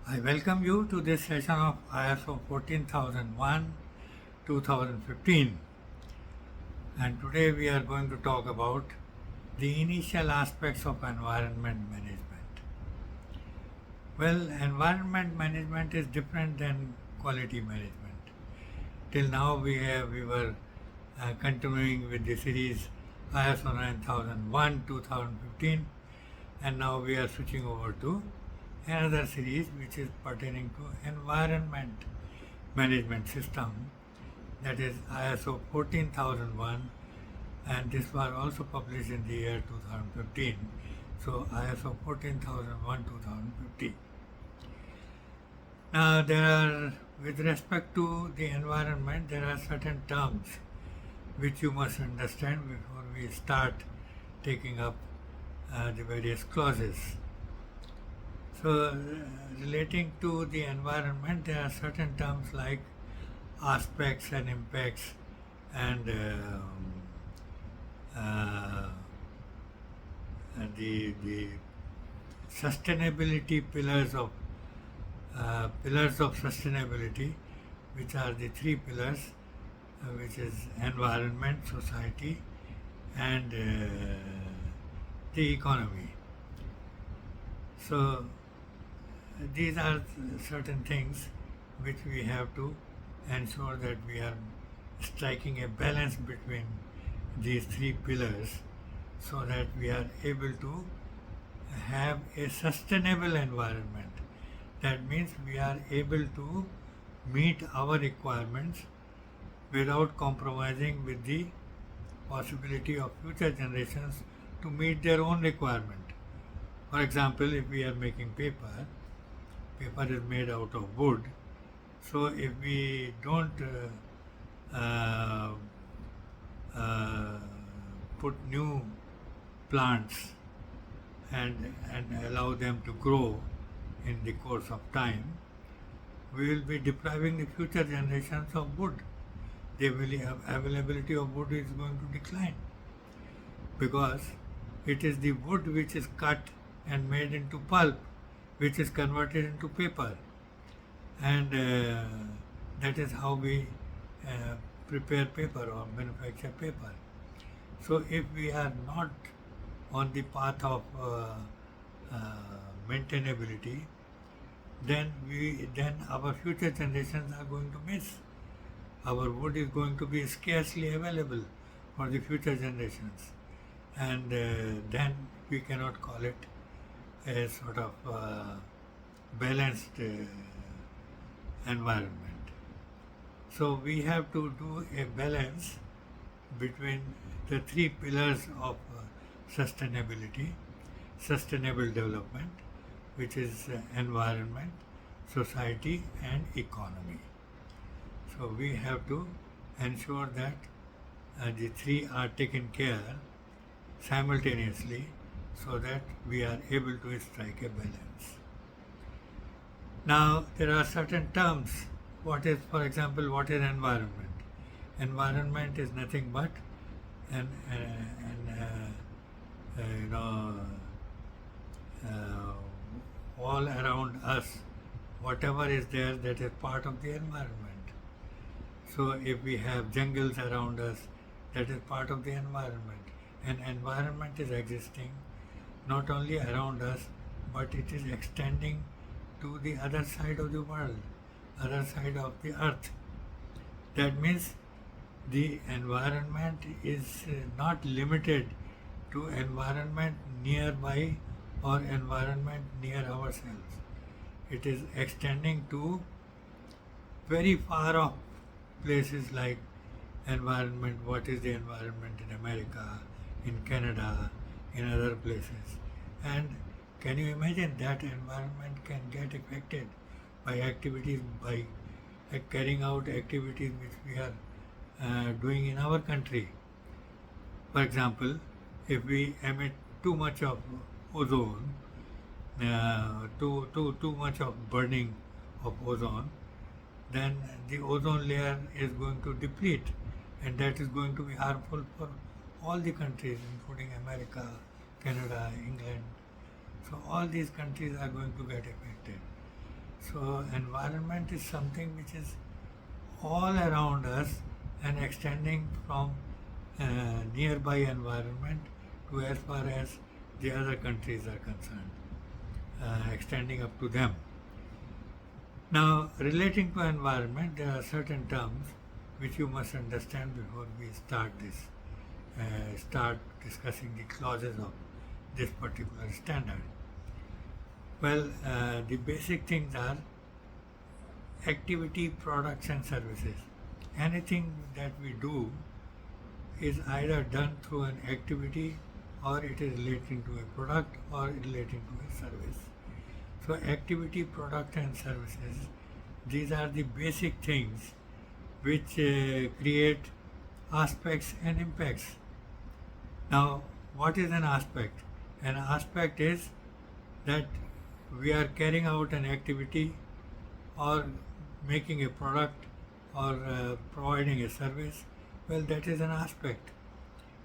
I welcome you to this session of ISO 14001 2015, and today we are going to talk about the initial aspects of environment management. Well, environment management is different than quality management. Till now we were continuing with the series ISO 9001 2015, and now we are switching over to another series which is pertaining to environment management system, that is ISO 14001, and this was also published in the year 2015. So ISO 14001 2015. Now with respect to the environment, there are certain terms which you must understand before we start taking up the various clauses. So, relating to the environment, there are certain terms like aspects and impacts and the sustainability pillars of sustainability, which are the three pillars, which is environment, society, and the economy. So these are certain things which we have to ensure that we are striking a balance between these three pillars so that we are able to have a sustainable environment. That means we are able to meet our requirements without compromising with the possibility of future generations to meet their own requirement. For example, if we are making paper is made out of wood. So if we don't put new plants and allow them to grow in the course of time, we will be depriving the future generations of wood. The availability of wood is going to decline because it is the wood which is cut and made into pulp, which is converted into paper, and that is how we prepare paper or manufacture paper. So if we are not on the path of maintainability, then our future generations are going to miss. Our wood is going to be scarcely available for the future generations, and then we cannot call it a sort of balanced environment. So we have to do a balance between the three pillars of sustainability, sustainable development, which is environment, society, and economy. So we have to ensure that the three are taken care simultaneously so that we are able to strike a balance. Now, there are certain terms. What is, for example, what is environment? Environment is nothing but an all around us, whatever is there, that is part of the environment. So if we have jungles around us, that is part of the environment. And environment is existing not only around us, but it is extending to the other side of the world, other side of the earth. That means the environment is not limited to environment nearby or environment near ourselves. It is extending to very far off places like environment, what is the environment in America, in Canada, in other places. And can you imagine that environment can get affected by activities, by carrying out activities which we are doing in our country? For example, if we emit too much of ozone, too much of burning of ozone, then the ozone layer is going to deplete, and that is going to be harmful for all the countries, including America, Canada, England. So all these countries are going to get affected. So environment is something which is all around us and extending from nearby environment to as far as the other countries are concerned, extending up to them. Now, relating to environment, there are certain terms which you must understand before we start discussing the clauses of this particular standard. Well, the basic things are activity, products and services. Anything that we do is either done through an activity or it is relating to a product or relating to a service. So activity, product and services, these are the basic things which create aspects and impacts. Now, what is an aspect? An aspect is that we are carrying out an activity or making a product or providing a service. Well, that is an aspect,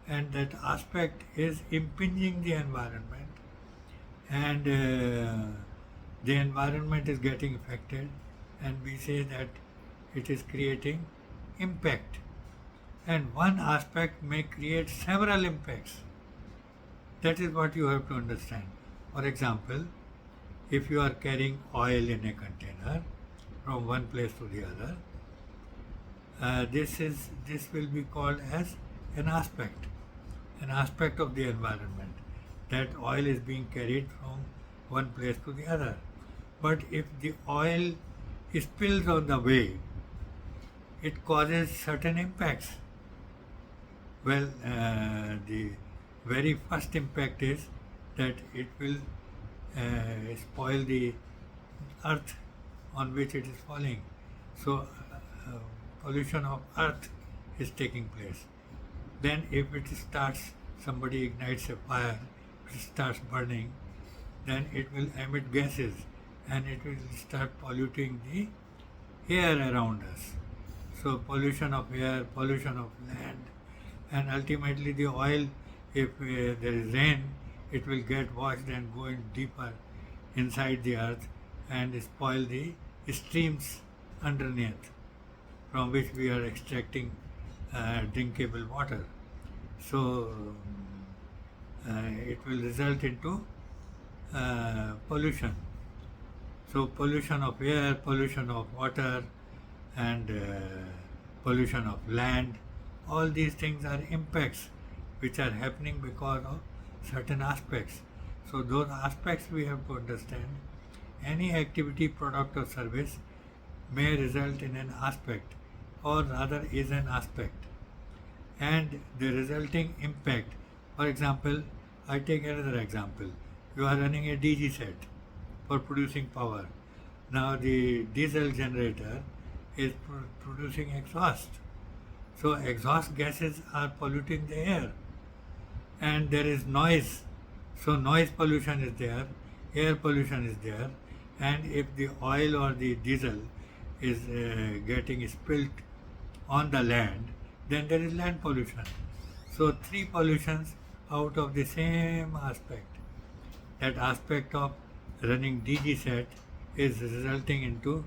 and that aspect is impinging the environment, and the environment is getting affected, and we say that it is creating impact. And one aspect may create several impacts. That is what you have to understand. For example, if you are carrying oil in a container from one place to the other, this will be called as an aspect of the environment, that oil is being carried from one place to the other. But if the oil spills on the way, it causes certain impacts. Well, the very first impact is that it will spoil the earth on which it is falling. So pollution of earth is taking place. Then if somebody ignites a fire, it starts burning, then it will emit gases and it will start polluting the air around us. So pollution of air, pollution of land, and ultimately the oil, if there is rain, it will get washed and go in deeper inside the earth and spoil the streams underneath from which we are extracting drinkable water. So it will result into pollution. So pollution of air, pollution of water and pollution of land, all these things are impacts which are happening because of certain aspects. So those aspects we have to understand. Any activity, product or service may result in an aspect, or rather is an aspect, and the resulting impact. For example, I take another example. You are running a DG set for producing power. Now the diesel generator is producing exhaust. So exhaust gases are polluting the air, and there is noise. So noise pollution is there, air pollution is there, and if the oil or the diesel is getting spilled on the land, then there is land pollution. So three pollutions out of the same aspect. That aspect of running DG set is resulting into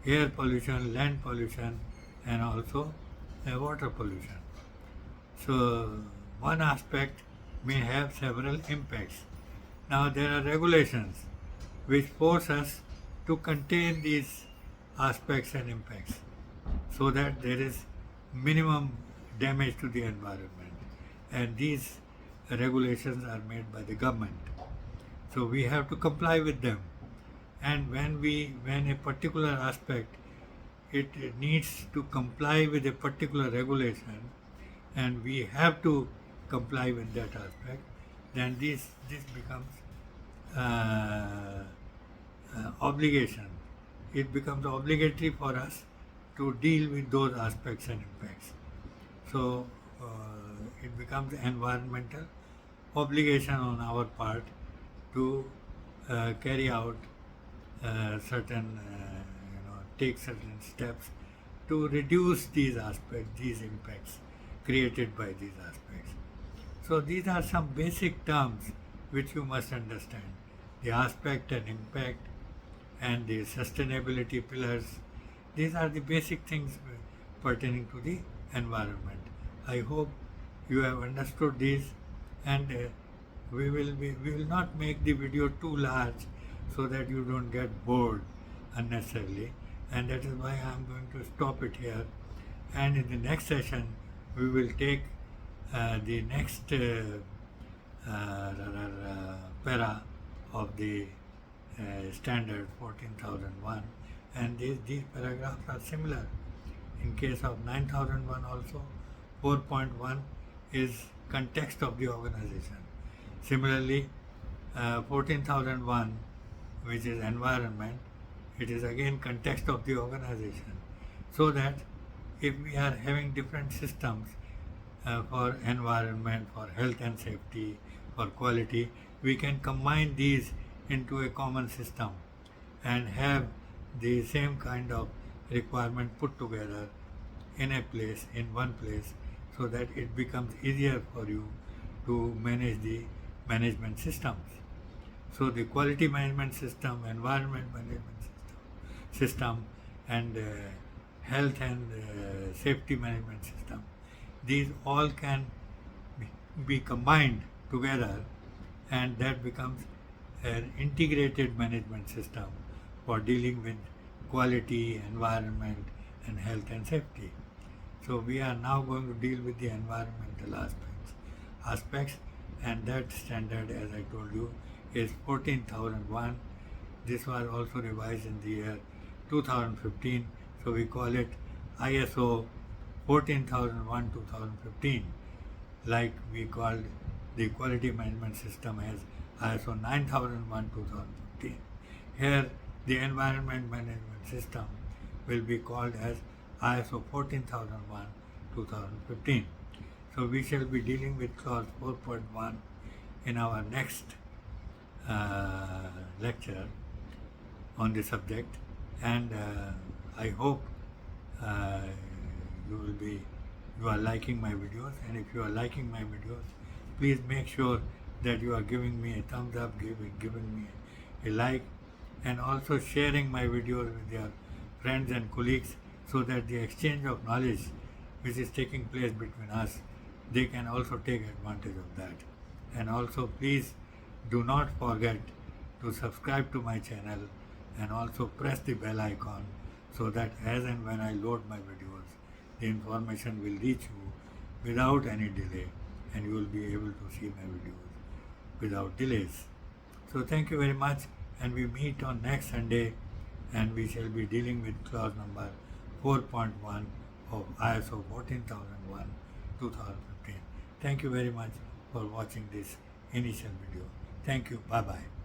air pollution, land pollution and also water pollution. So one aspect may have several impacts. Now there are regulations which force us to contain these aspects and impacts so that there is minimum damage to the environment, and these regulations are made by the government. So we have to comply with them, and when a particular aspect it needs to comply with a particular regulation and we have to comply with that aspect, then this becomes obligation. It becomes obligatory for us to deal with those aspects and impacts. So it becomes environmental obligation on our part to carry out certain, take certain steps to reduce these aspects, these impacts created by these aspects. So these are some basic terms which you must understand: the aspect and impact, and the sustainability pillars. These are the basic things pertaining to the environment. I hope you have understood these, and we will not make the video too large so that you don't get bored unnecessarily, and that is why I am going to stop it here. And in the next session we will take the next para of the standard 14001, and these paragraphs are similar. In case of 9001 also, 4.1 is context of the organization. Similarly, 14001, which is environment, it is again context of the organization. So that if we are having different systems for environment, for health and safety, for quality, we can combine these into a common system and have the same kind of requirement put together in a place, in one place, so that it becomes easier for you to manage the management systems. So the quality management system, environment management system, and health and safety management system, these all can be combined together, and that becomes an integrated management system for dealing with quality, environment, and health and safety. So we are now going to deal with the environmental aspects, and that standard, as I told you, is 14001. This was also revised in the year 2015, so we call it ISO 14001-2015, like we called the quality management system as ISO 9001-2015. Here the environment management system will be called as ISO 14001-2015. So we shall be dealing with clause 4.1 in our next lecture on the subject, and I hope you are liking my videos, and if you are liking my videos, please make sure that you are giving me a thumbs up, giving me a like, and also sharing my videos with your friends and colleagues, so that the exchange of knowledge which is taking place between us, they can also take advantage of that. And also please do not forget to subscribe to my channel, and also press the bell icon, so that as and when I load my videos, the information will reach you without any delay, and you will be able to see my videos without delays. So thank you very much, and we meet on next Sunday, and we shall be dealing with clause number 4.1 of ISO 14001-2015. Thank you very much for watching this initial video. Thank you. Bye-bye.